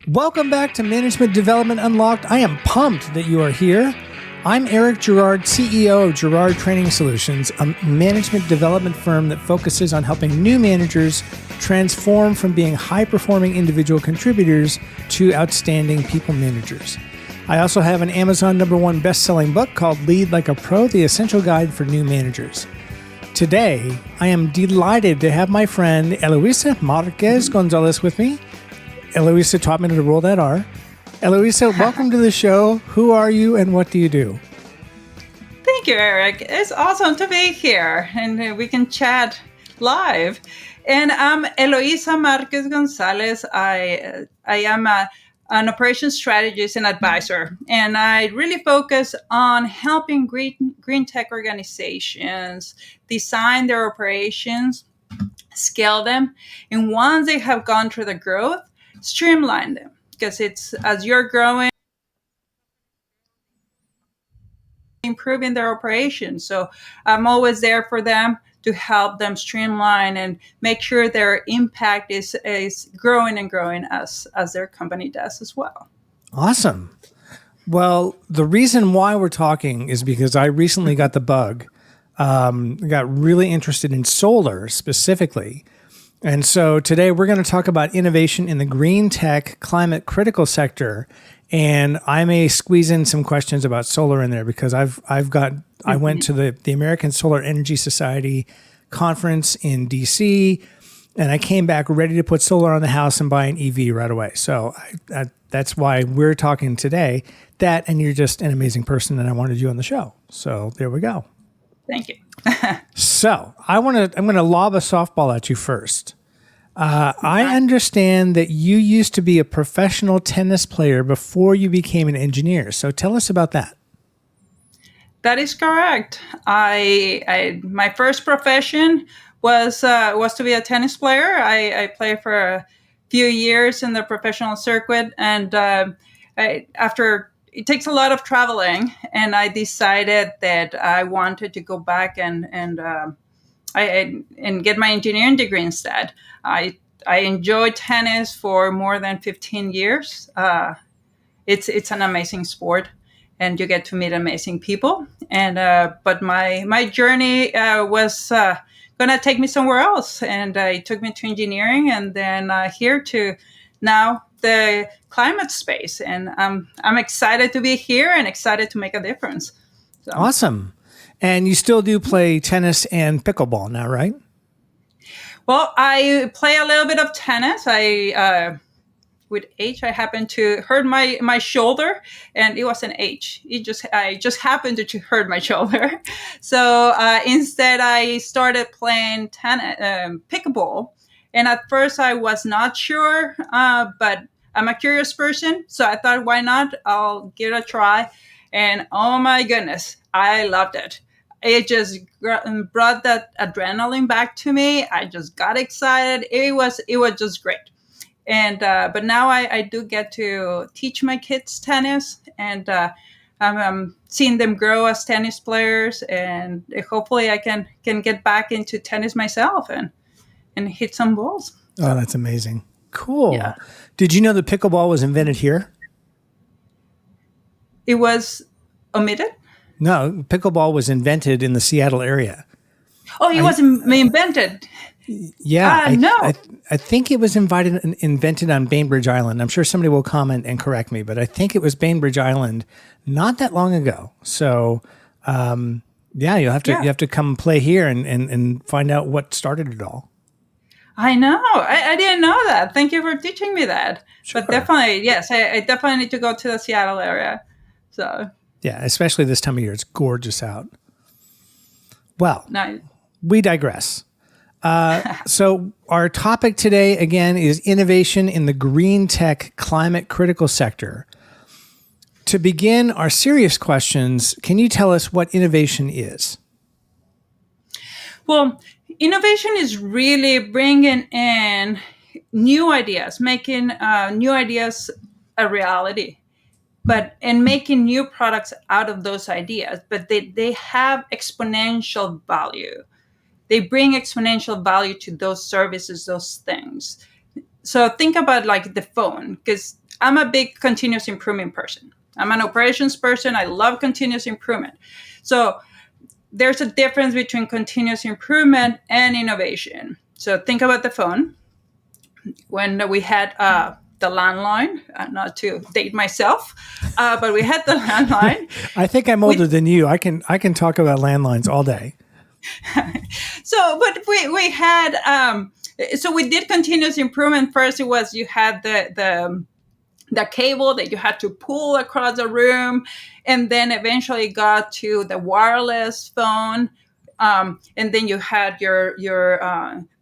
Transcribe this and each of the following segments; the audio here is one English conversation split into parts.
Welcome back to Management Development Unlocked. I am pumped that you are here. I'm Eric Girard, CEO of Girard Training Solutions, a management development firm that focuses on helping new managers transform from being high-performing individual contributors to outstanding people managers. I also have an Amazon #1 best-selling book called Lead Like a Pro, The Essential Guide for New Managers. Today, I am delighted to have my friend Eloisa Marquez-Gonzalez with me. Eloisa taught me to roll that R. Eloisa, welcome to the show. Who are you and what do you do? Thank you, Eric. It's awesome to be here and we can chat live. And I'm Eloisa Marquez-Gonzalez. I am an operations strategist and advisor. And I really focus on helping green tech organizations design their operations, scale them, and once they have gone through the growth, streamline them. Because it's as you're growing, improving their operations. So I'm always there for them to help them streamline and make sure their impact is growing and growing as their company does as well. Awesome. Well, the reason why we're talking is because I recently got the bug, got really interested in solar specifically. And so today we're going to talk about innovation in the green tech climate critical sector. And I may squeeze in some questions about solar in there because I went to the American Solar Energy Society conference in DC, and I came back ready to put solar on the house and buy an EV right away. So that's why we're talking today. That, and you're just an amazing person, and I wanted you on the show. So there we go. Thank you. So I'm going to lob a softball at you first. I understand that you used to be a professional tennis player before you became an engineer. So tell us about that. That is correct. My first profession was to be a tennis player. I played for a few years in the professional circuit, and after it takes a lot of traveling, and I decided that I wanted to go back and get my engineering degree instead. I enjoyed tennis for more than 15 years. It's an amazing sport, and you get to meet amazing people. And but my journey was going to take me somewhere else, and it took me to engineering, and then here to now the climate space. And I'm excited to be here and excited to make a difference. So. Awesome. And you still do play tennis and pickleball now, right? Well, I play a little bit of tennis. With age, I happened to hurt my shoulder, and it was an age. I just happened to hurt my shoulder. So instead, I started playing pickleball. And at first, I was not sure, but I'm a curious person. So I thought, why not? I'll give it a try. And oh my goodness, I loved it. It just brought that adrenaline back to me. I just got excited. It was just great. And but now I do get to teach my kids tennis, and I'm seeing them grow as tennis players. And hopefully, I can get back into tennis myself and hit some balls. Oh, that's amazing! Cool. Yeah. Did you know that pickleball was invented here? It was omitted? No, pickleball was invented in the Seattle area. Oh, it was invented. Yeah. No. I think it was invented on Bainbridge Island. I'm sure somebody will comment and correct me, but I think it was Bainbridge Island not that long ago. So, you have to come play here and find out what started it all. I know. I didn't know that. Thank you for teaching me that. Sure. But definitely, yes, I definitely need to go to the Seattle area. So. Yeah, especially this time of year. It's gorgeous out. Well, nice. We digress. So our topic today, again, is innovation in the green tech climate critical sector. To begin our serious questions, can you tell us what innovation is? Well, innovation is really bringing in new ideas, making new ideas a reality, and making new products out of those ideas. But they have exponential value. They bring exponential value to those services, those things. So think about like the phone, because I'm a big continuous improvement person. I'm an operations person. I love continuous improvement. So there's a difference between continuous improvement and innovation. So think about the phone. When we had the landline, not to date myself, but we had the landline. I think I'm older than you. I can talk about landlines all day. So, but we had so we did continuous improvement. First, it was you had the cable that you had to pull across the room, and then eventually got to the wireless phone, and then you had your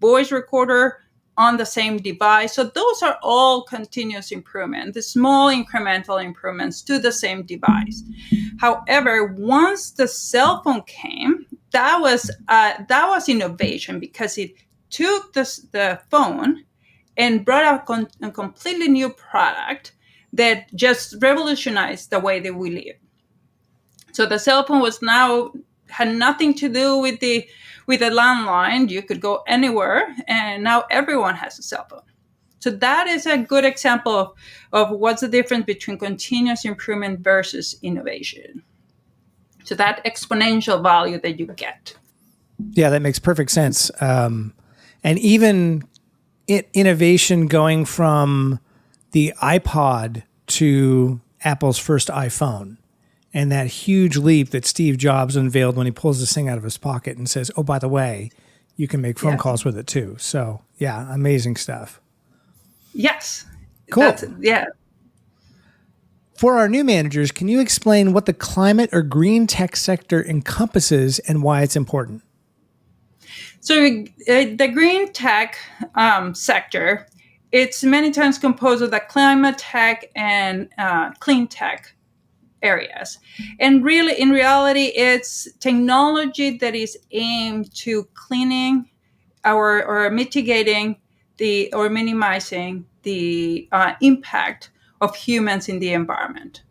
voice recorder on the same device. So those are all continuous improvement, the small incremental improvements to the same device. However, once the cell phone came, that was innovation, because it took the phone and brought out a completely new product that just revolutionized the way that we live. So the cell phone had nothing to do with the landline. You could go anywhere, and now everyone has a cell phone. So that is a good example of what's the difference between continuous improvement versus innovation. So that exponential value that you get. Yeah, that makes perfect sense. And even innovation going from the iPod to Apple's first iPhone, and that huge leap that Steve Jobs unveiled when he pulls this thing out of his pocket and says, "Oh, by the way, you can make phone calls with it too." So, yeah, amazing stuff. Yes. Cool. Yeah. For our new managers, can you explain what the climate or green tech sector encompasses and why it's important? So the green tech sector, it's many times composed of the climate tech and clean tech areas. And really, in reality, it's technology that is aimed to cleaning or mitigating or minimizing the impact of humans in the environment.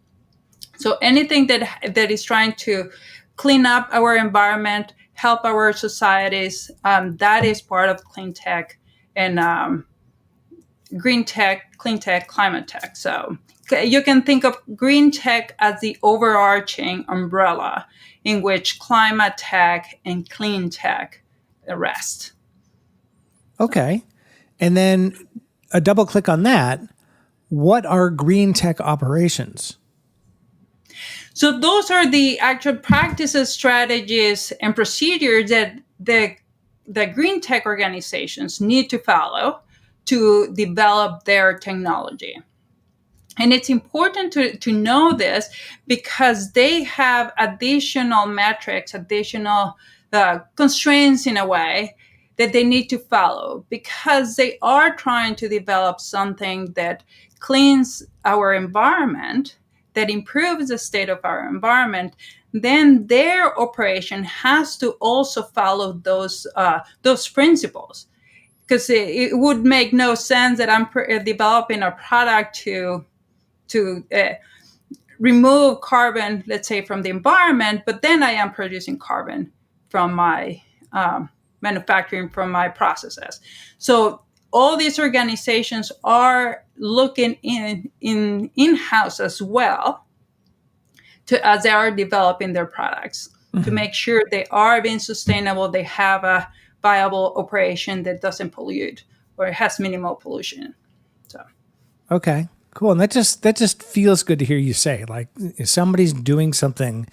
So anything that is trying to clean up our environment, help our societies, that is part of clean tech and green tech, clean tech, climate tech. So you can think of green tech as the overarching umbrella in which climate tech and clean tech rest. Okay. And then a double click on that. What are green tech operations? So those are the actual practices, strategies, and procedures that the green tech organizations need to follow to develop their technology. And it's important to know this, because they have additional metrics, additional constraints in a way that they need to follow, because they are trying to develop something that cleans our environment, that improves the state of our environment. Then their operation has to also follow those principles, because it would make no sense that I'm developing a product to remove carbon, let's say, from the environment, but then I am producing carbon from my manufacturing, from my processes. So all these organizations are looking in-house as well, as they are developing their products, to make sure they are being sustainable, they have a viable operation that doesn't pollute or has minimal pollution. So, okay, cool. And that just feels good to hear you say. Like, if somebody's doing something,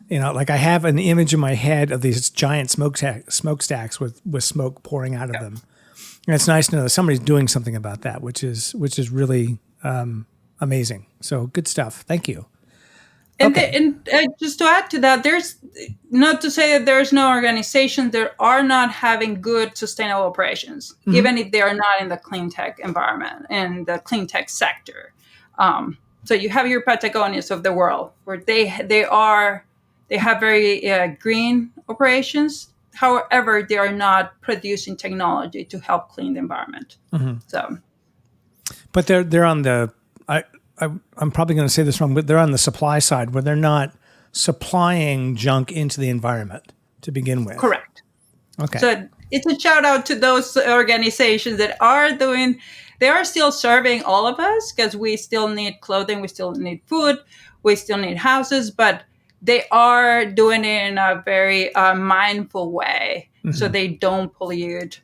like I have an image in my head of these giant smokestacks with smoke pouring out of them. And it's nice to know that somebody's doing something about that, which is really amazing. So good stuff. Thank you. And, just to add to that, there's not to say that there's no organizations that are not having good sustainable operations, even if they are not in the clean tech environment and the clean tech sector. So you have your Patagonias of the world, where they have very green operations. However, they are not producing technology to help clean the environment. So, but they're on the I'm probably going to say this wrong, but they're on the supply side, where they're not supplying junk into the environment to begin with. Correct. Okay. So it's a shout out to those organizations that are doing they are still serving all of us because we still need clothing, we still need food, we still need houses, but they are doing it in a very mindful way, so they don't pollute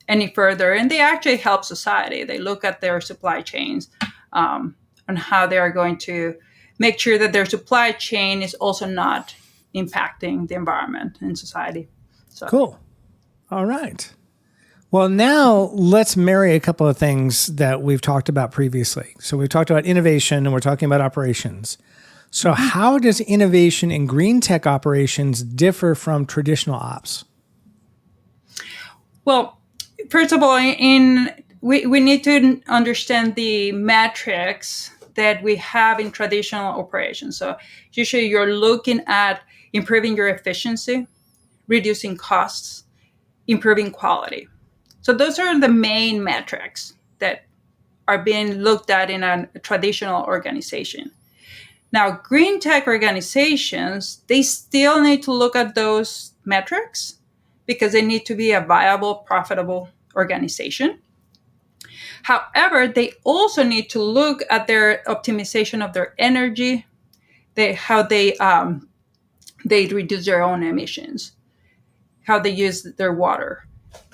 any further, and they actually help society. They look at their supply chains on how they are going to make sure that their supply chain is also not impacting the environment and society. So. Cool. All right. Well, now let's marry a couple of things that we've talked about previously. So we've talked about innovation and we're talking about operations. So how does innovation in green tech operations differ from traditional ops? Well, first of all, we need to understand the metrics that we have in traditional operations. So usually you're looking at improving your efficiency, reducing costs, improving quality. So those are the main metrics that are being looked at in a traditional organization. Now, green tech organizations, they still need to look at those metrics because they need to be a viable, profitable organization. However, they also need to look at their optimization of their energy, how they reduce their own emissions, how they use their water.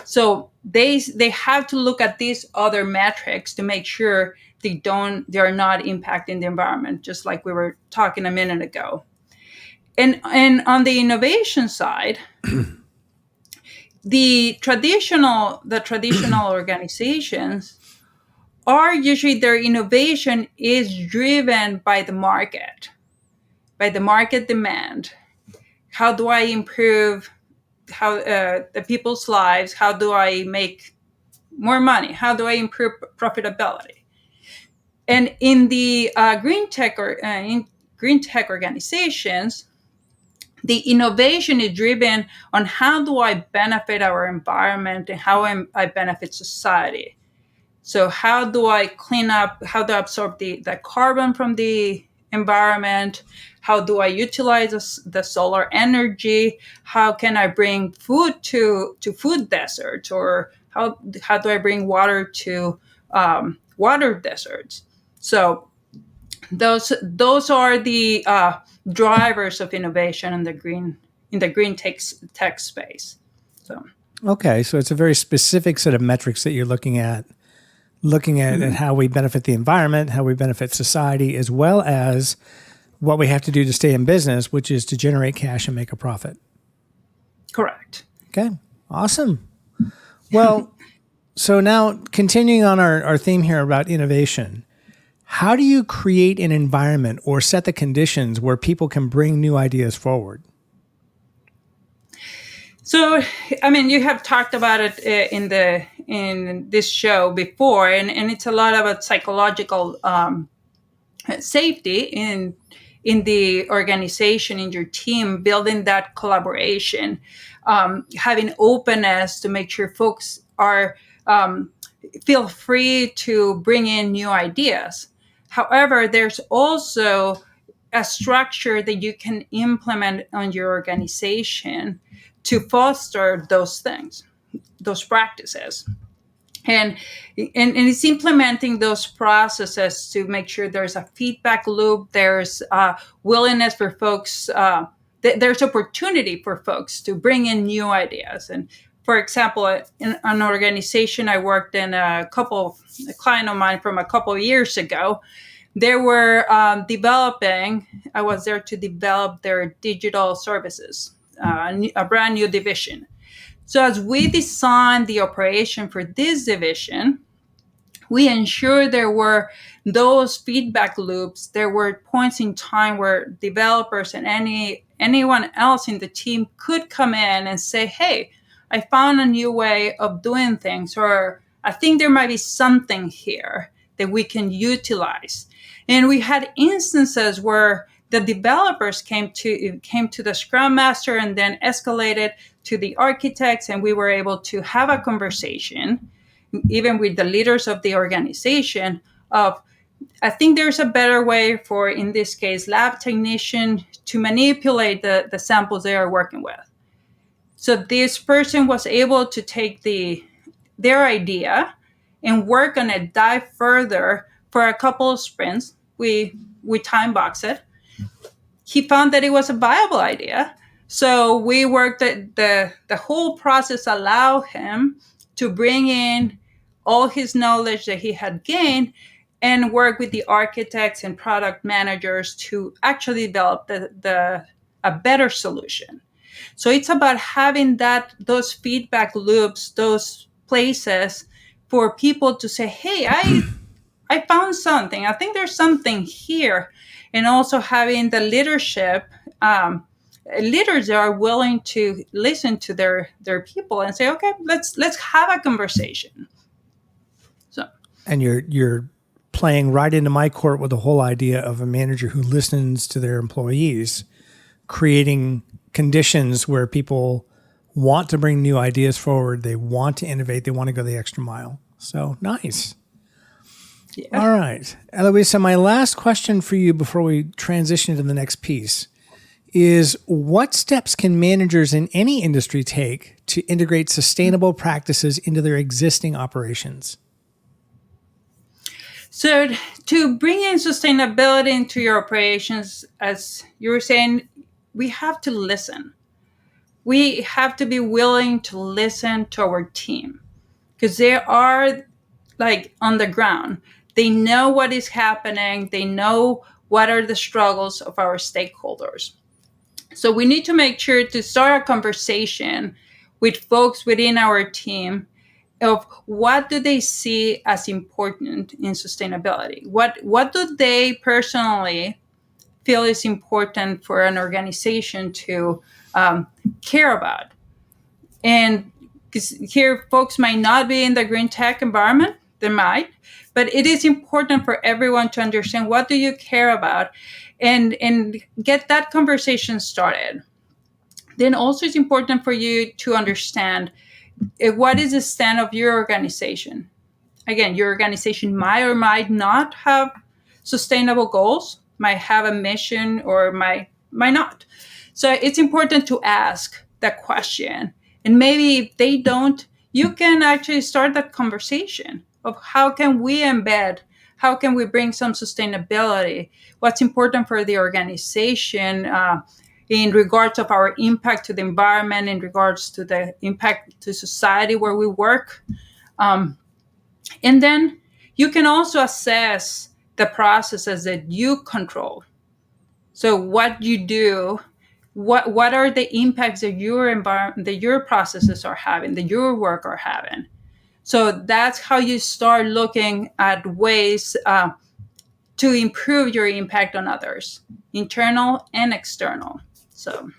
So they have to look at these other metrics to make sure they are not impacting the environment, just like we were talking a minute ago. And on the innovation side, the traditional organizations are usually, their innovation is driven by the market demand. How do I improve the people's lives? How do I make more money? How do I improve profitability? And in the green tech organizations, the innovation is driven on how do I benefit our environment and how I benefit society. So how do I clean up, how do I absorb the carbon from the environment? How do I utilize the solar energy? How can I bring food to food deserts? Or how do I bring water to water deserts? So those are the drivers of innovation in the green tech space. So. Okay, so it's a very specific set of metrics that you're looking at how we benefit the environment, how we benefit society, as well as what we have to do to stay in business, which is to generate cash and make a profit. Correct. Okay, awesome. Well, so now continuing on our theme here about innovation, how do you create an environment or set the conditions where people can bring new ideas forward? So, I mean, you have talked about it in this show before, and it's a lot about psychological safety in the organization, in your team, building that collaboration, having openness to make sure folks are feel free to bring in new ideas. However, there's also a structure that you can implement on your organization to foster those things, those practices. And it's implementing those processes to make sure there's a feedback loop, there's willingness for folks, there's opportunity for folks to bring in new ideas. And for example, in an organization I worked in, a client of mine from a couple of years ago, they were I was there to develop their digital services, a brand new division. So as we designed the operation for this division, we ensured there were those feedback loops. There were points in time where developers and anyone else in the team could come in and say, hey, I found a new way of doing things, or I think there might be something here that we can utilize. And we had instances where the developers came to the Scrum Master and then escalated to the architects, and we were able to have a conversation, even with the leaders of the organization, of, I think there's a better way for, in this case, lab technician to manipulate the samples they are working with. So this person was able to take their idea and work on it, dive further for a couple of sprints. We time box it. He found that it was a viable idea. So we worked at the whole process, allow him to bring in all his knowledge that he had gained and work with the architects and product managers to actually develop a better solution. So it's about having those feedback loops, those places for people to say, hey, I found something. I think there's something here. And also having the leadership, leaders that are willing to listen to their people and say, okay, let's have a conversation. So, And you're playing right into my court with the whole idea of a manager who listens to their employees, creating conditions where people want to bring new ideas forward. They want to innovate. They want to go the extra mile. So nice. yeah. All right. Eloisa, my last question for you before we transition to the next piece is, what steps can managers in any industry take to integrate sustainable practices into their existing operations? So to bring in sustainability into your operations, as you were saying, we have to listen. We have to be willing to listen to our team because they are like on the ground. They know what is happening. They know what are the struggles of our stakeholders. So we need to make sure to start a conversation with folks within our team of what do they see as important in sustainability? What do they personally feel is important for an organization to care about? And because here folks might not be in the green tech environment, they might, but it is important for everyone to understand what do you care about and get that conversation started. Then also it's important for you to understand what is the stand of your organization. Again, your organization might or might not have sustainable goals, might have a mission or might not. So it's important to ask that question. And maybe if they don't, you can actually start that conversation of how can we embed, how can we bring some sustainability, what's important for the organization in regards of our impact to the environment, in regards to the impact to society where we work. And then you can also assess the processes that you control. So what you do, what are the impacts that your environment, that your processes are having, that your work are having. So that's how you start looking at ways to improve your impact on others, internal and external. So.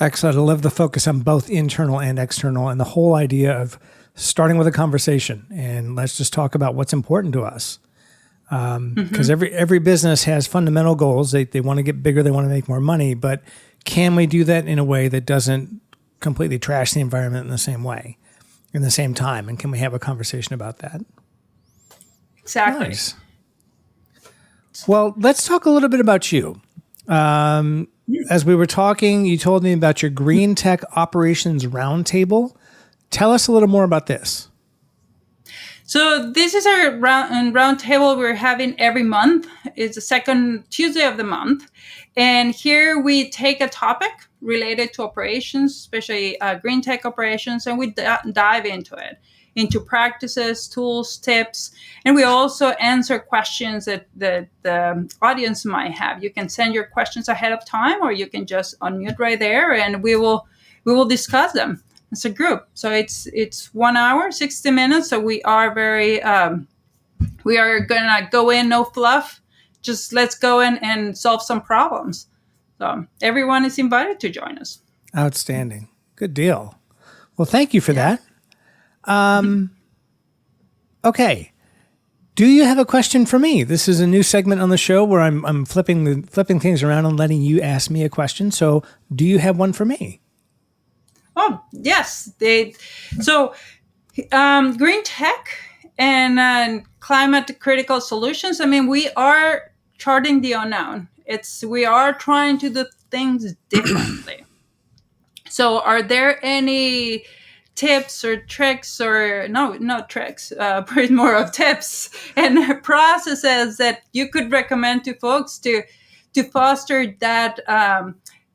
Excellent. I love the focus on both internal and external, and the whole idea of starting with a conversation and let's just talk about what's important to us. Because every business has fundamental goals. They want to get bigger. They want to make more money. But can we do that in a way that doesn't completely trash the environment in the same way, in the same time? And can we have a conversation about that? Exactly. Nice. Well, let's talk a little bit about you. As we were talking, you told me about your Green Tech Operations Roundtable. Tell us a little more about this. So this is our round table we're having every month. It's the second Tuesday of the month. And here we take a topic related to operations, especially green tech operations, and we dive into it, into practices, tools, tips. And we also answer questions that the audience might have. You can send your questions ahead of time, or you can just unmute right there, and we will discuss them. It's a group. So it's 1 hour, 60 minutes. So we are very, we are going to go in, no fluff. Just let's go in and solve some problems. So everyone is invited to join us. Outstanding. Good deal. Well, thank you for that. Okay. Do you have a question for me? This is a new segment on the show where I'm flipping things around and letting you ask me a question. So do you have one for me? Oh, yes. Green tech and climate critical solutions. I mean, we are charting the unknown. We are trying to do things differently. So are there any tips or tricks, or no, not tricks, but more of tips and processes that you could recommend to folks to foster that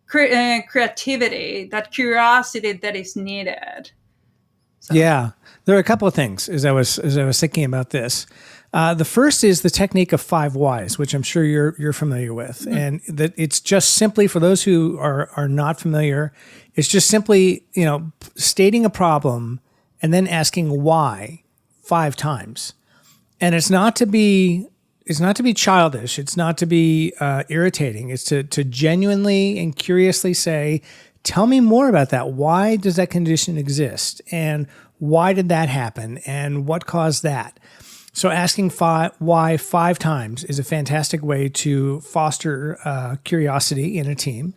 creativity, that curiosity that is needed? So. Yeah, there are a couple of things as I was thinking about this. The first is the technique of 5 whys, which I'm sure you're familiar with, and that it's just simply, for those who are not familiar, it's just simply, stating a problem and then asking why 5 times. And it's not to be childish. It's not to be irritating. It's to genuinely and curiously say, tell me more about that. Why does that condition exist? And why did that happen? And what caused that? So asking why 5 times is a fantastic way to foster curiosity in a team.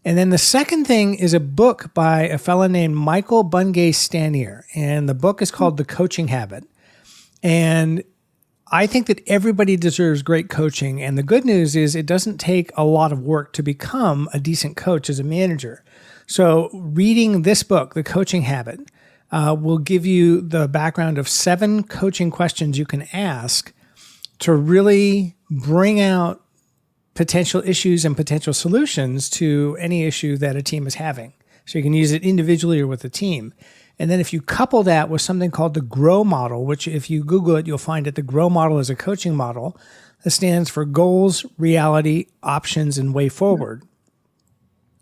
And then the second thing is a book by a fellow named Michael Bungay Stanier. And the book is called The Coaching Habit. And I think that everybody deserves great coaching. And the good news is it doesn't take a lot of work to become a decent coach as a manager. So reading this book, The Coaching Habit, will give you the background of 7 coaching questions you can ask to really bring out potential issues and potential solutions to any issue that a team is having. So you can use it individually or with a team. And then if you couple that with something called the GROW model, which if you Google it, you'll find it. The GROW model is a coaching model that stands for goals, reality, options, and way forward.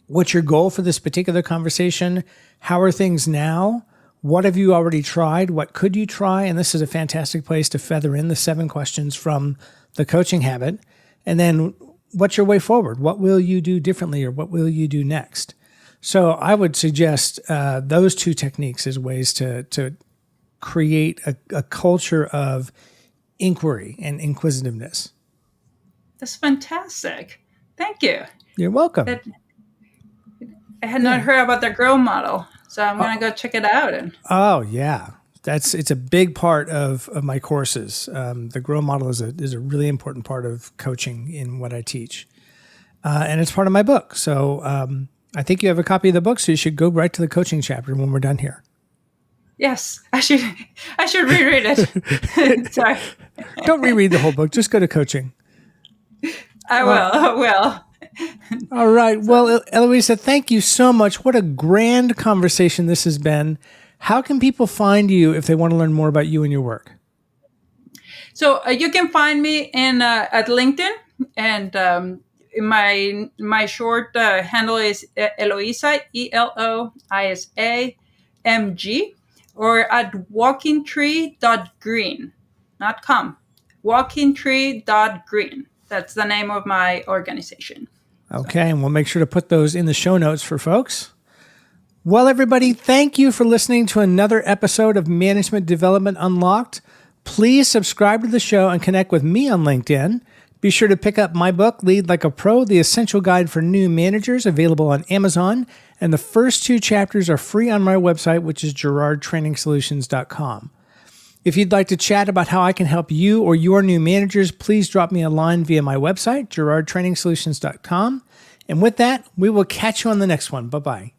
What's your goal for this particular conversation? How are things now? What have you already tried? What could you try? And this is a fantastic place to feather in the 7 questions from the coaching habit. And then what's your way forward? What will you do differently, or what will you do next? So I would suggest those 2 techniques as ways to create a culture of inquiry and inquisitiveness. That's fantastic. Thank you. You're welcome. I had not heard about the GROW model, so I'm going to go check it out. Oh, yeah. It's a big part of my courses. The GROW model is a really important part of coaching in what I teach. And it's part of my book. So I think you have a copy of the book, so you should go right to the coaching chapter when we're done here. Yes, I should reread it. Sorry. Don't reread the whole book. Just go to coaching. I will. All right. Well, Eloisa, thank you so much. What a grand conversation this has been. How can people find you if they want to learn more about you and your work? So you can find me at LinkedIn, and my short handle is Eloisa, ELOISA MG, or at walkingtree.green, not com, walkingtree.green. That's the name of my organization. Okay, and we'll make sure to put those in the show notes for folks. Well, everybody, thank you for listening to another episode of Management Development Unlocked. Please subscribe to the show and connect with me on LinkedIn. Be sure to pick up my book, Lead Like a Pro, The Essential Guide for New Managers, available on Amazon. And the first 2 chapters are free on my website, which is GerardTrainingsolutions.com. If you'd like to chat about how I can help you or your new managers, please drop me a line via my website, GerardTrainingsolutions.com. And with that, we will catch you on the next one. Bye-bye.